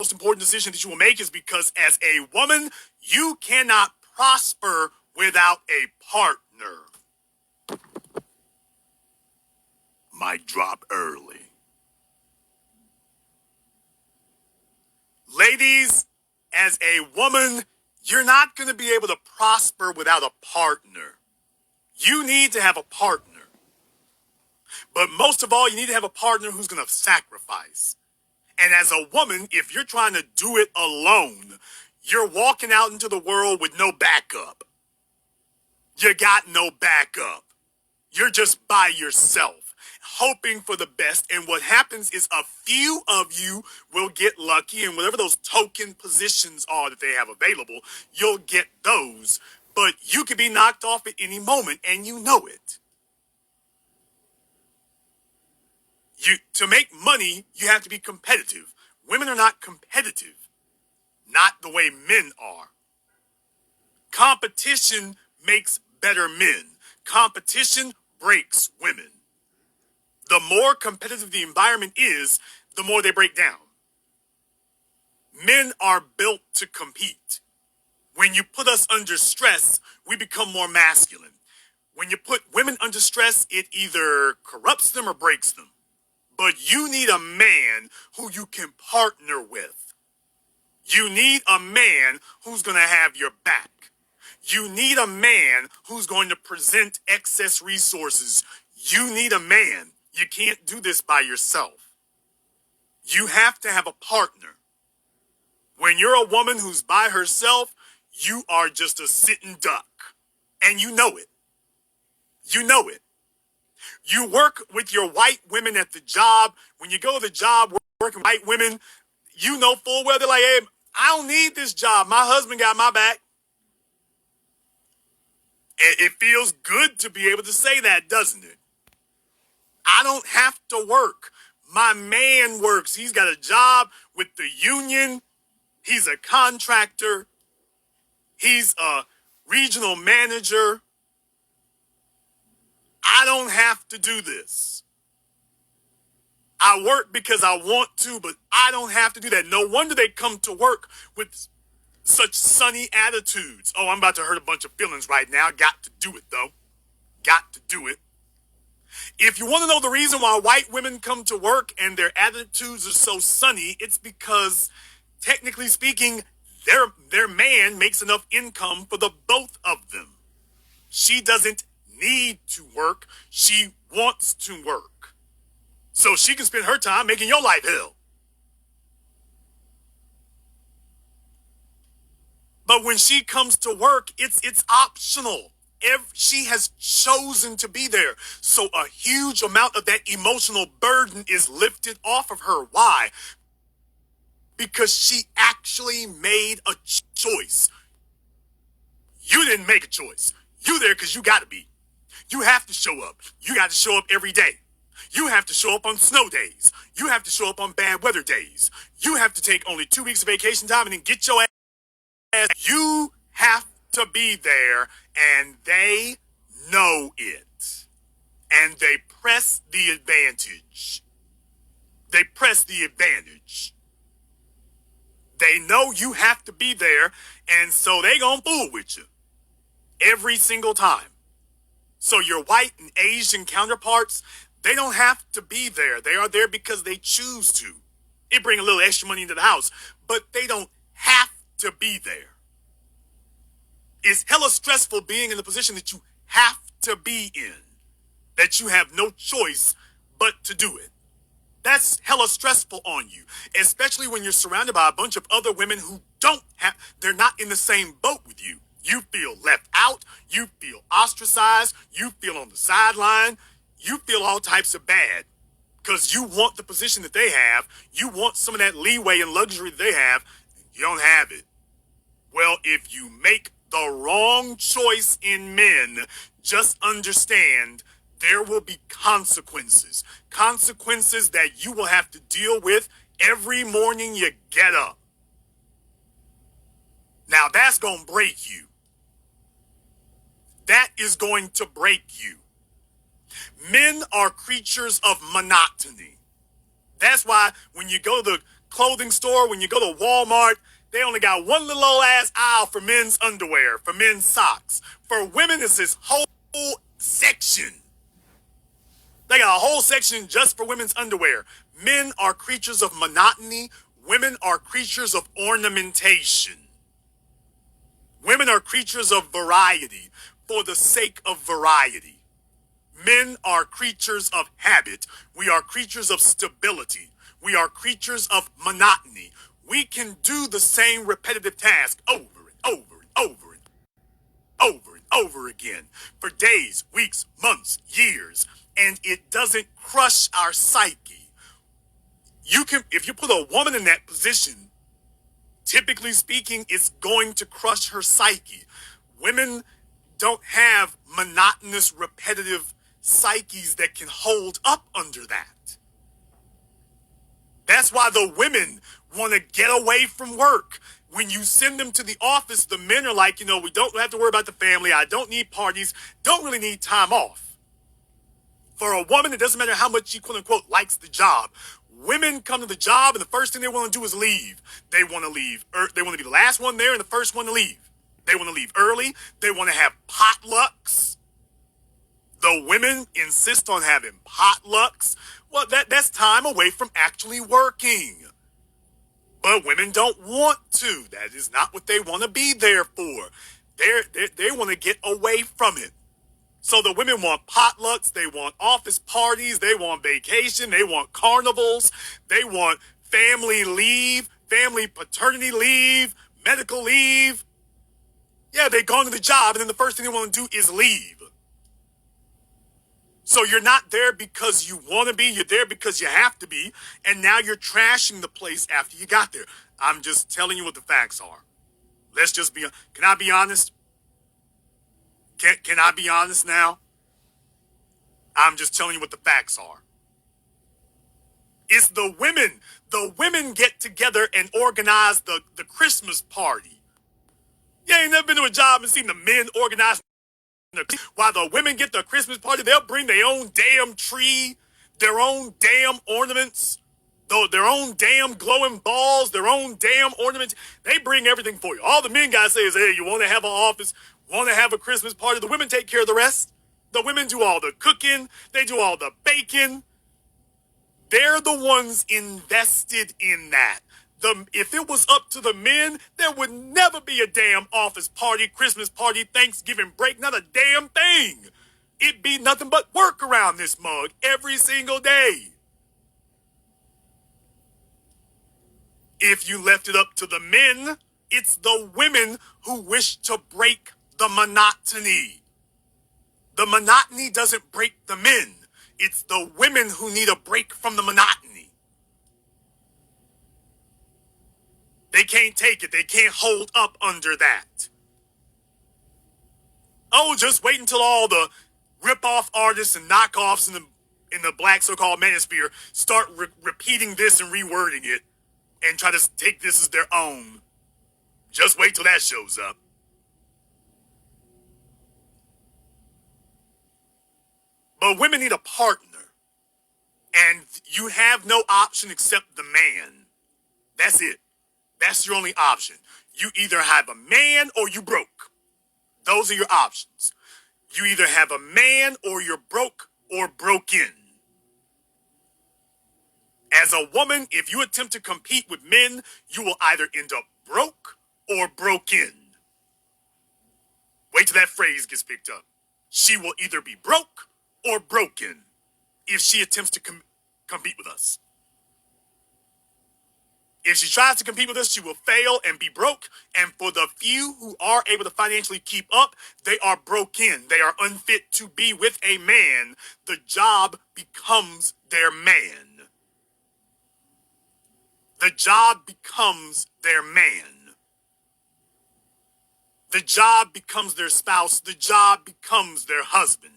most important decision that you will make is because as a woman, you cannot prosper without a partner. Mic drop early. Ladies, as a woman, you're not going to be able to prosper without a partner. You need to have a partner. But most of all, you need to have a partner who's going to sacrifice. And as a woman, if you're trying to do it alone, you're walking out into the world with no backup. You got no backup. You're just by yourself, hoping for the best. And what happens is a few of you will get lucky, and whatever those token positions are that they have available, you'll get those. But you could be knocked off at any moment, and you know it. To make money, you have to be competitive. Women are not competitive, not the way men are. Competition makes better men. Competition breaks women. The more competitive the environment is, the more they break down. Men are built to compete. When you put us under stress, we become more masculine. When you put women under stress, it either corrupts them or breaks them. But you need a man who you can partner with. You need a man who's going to have your back. You need a man who's going to present excess resources. You need a man. You can't do this by yourself. You have to have a partner. When you're a woman who's by herself, you are just a sitting duck. And you know it. You know it. You work with your white women at the job. When you go to the job working with white women, you know full well they're like, hey, I don't need this job. My husband got my back. And it feels good to be able to say that, doesn't it? I don't have to work. My man works. He's got a job with the union. He's a contractor. He's a regional manager. I don't have to do this. I work because I want to, but I don't have to do that. No wonder they come to work with such sunny attitudes. Oh, I'm about to hurt a bunch of feelings right now. Got to do it, though. Got to do it. If you want to know the reason why white women come to work and their attitudes are so sunny, it's because, technically speaking, their man makes enough income for the both of them. She doesn't need to work. She wants to work. So she can spend her time making your life hell. But when she comes to work, it's optional. She has chosen to be there. So a huge amount of that emotional burden is lifted off of her. Why? Because she actually made a choice. You didn't make a choice. You there because you got to be. You have to show up. You got to show up every day. You have to show up on snow days. You have to show up on bad weather days. You have to take only 2 weeks of vacation time and then get your ass. You have to be there, and they know it. And they press the advantage. They press the advantage. They know you have to be there, and so they gonna fool with you every single time. So your white and Asian counterparts, they don't have to be there. They are there because they choose to. It bring a little extra money into the house, but they don't have to be there. It's hella stressful being in the position that you have to be in, that you have no choice but to do it. That's hella stressful on you, especially when you're surrounded by a bunch of other women who they're not in the same boat with you. You feel left out. You feel ostracized. You feel on the sideline. You feel all types of bad because you want the position that they have. You want some of that leeway and luxury that they have. You don't have it. Well, if you make the wrong choice in men, just understand there will be consequences. Consequences that you will have to deal with every morning you get up. Now that's going to break you. That is going to break you. Men are creatures of monotony. That's why when you go to the clothing store, when you go to Walmart, they only got one little old ass aisle for men's underwear, for men's socks. For women, it's this whole section. They got a whole section just for women's underwear. Men are creatures of monotony. Women are creatures of ornamentation. Women are creatures of variety for the sake of variety. Men are creatures of habit. We are creatures of stability. We are creatures of monotony. We can do the same repetitive task over and over and over and over and over again for days, weeks, months, years, and it doesn't crush our psyche. You can, if you put a woman in that position, typically speaking, it's going to crush her psyche. Women don't have monotonous, repetitive psyches that can hold up under that. That's why the women want to get away from work. When you send them to the office, the men are like, we don't have to worry about the family. I don't need parties. Don't really need time off. For a woman, it doesn't matter how much she, quote unquote, likes the job. Women come to the job and the first thing they want to do is leave. They want to leave. They want to be the last one there and the first one to leave. They want to leave early. They want to have potlucks. The women insist on having potlucks. Well, that's time away from actually working. But women don't want to. That is not what they want to be there for. They want to get away from it. So the women want potlucks, they want office parties, they want vacation, they want carnivals, they want family leave, family paternity leave, medical leave. Yeah, they go to the job and then the first thing they want to do is leave. So you're not there because you want to be, you're there because you have to be, and now you're trashing the place after you got there. I'm just telling you what the facts are. Let's just be, can I be honest? Can I be honest now? I'm just telling you what the facts are. It's the women. The women get together and organize the Christmas party. You ain't never been to a job and seen the men organize. While the women get their Christmas party, they'll bring their own damn tree, their own damn ornaments, their own damn glowing balls, their own damn ornaments. They bring everything for you. All the men gotta say is, hey, you want to have an office, want to have a Christmas party? The women take care of the rest. The women do all the cooking. They do all the baking. They're the ones invested in that. If it was up to the men, there would never be a damn office party, Christmas party, Thanksgiving break, not a damn thing. It'd be nothing but work around this mug every single day. If you left it up to the men, it's the women who wish to break the monotony. The monotony doesn't break the men. It's the women who need a break from the monotony. They can't take it. They can't hold up under that. Oh, just wait until all the rip-off artists and knockoffs in the black so-called manosphere start repeating this and rewording it and try to take this as their own. Just wait till that shows up. But women need a partner. And you have no option except the man. That's it. That's your only option. You either have a man or you broke. Those are your options. You either have a man or you're broke or broken. As a woman, if you attempt to compete with men, you will either end up broke or broken. Wait till that phrase gets picked up. She will either be broke or broken if she attempts to compete with us. If she tries to compete with us, she will fail and be broke. And for the few who are able to financially keep up, they are broken. They are unfit to be with a man. The job becomes their man. The job becomes their man. The job becomes their spouse. The job becomes their husband.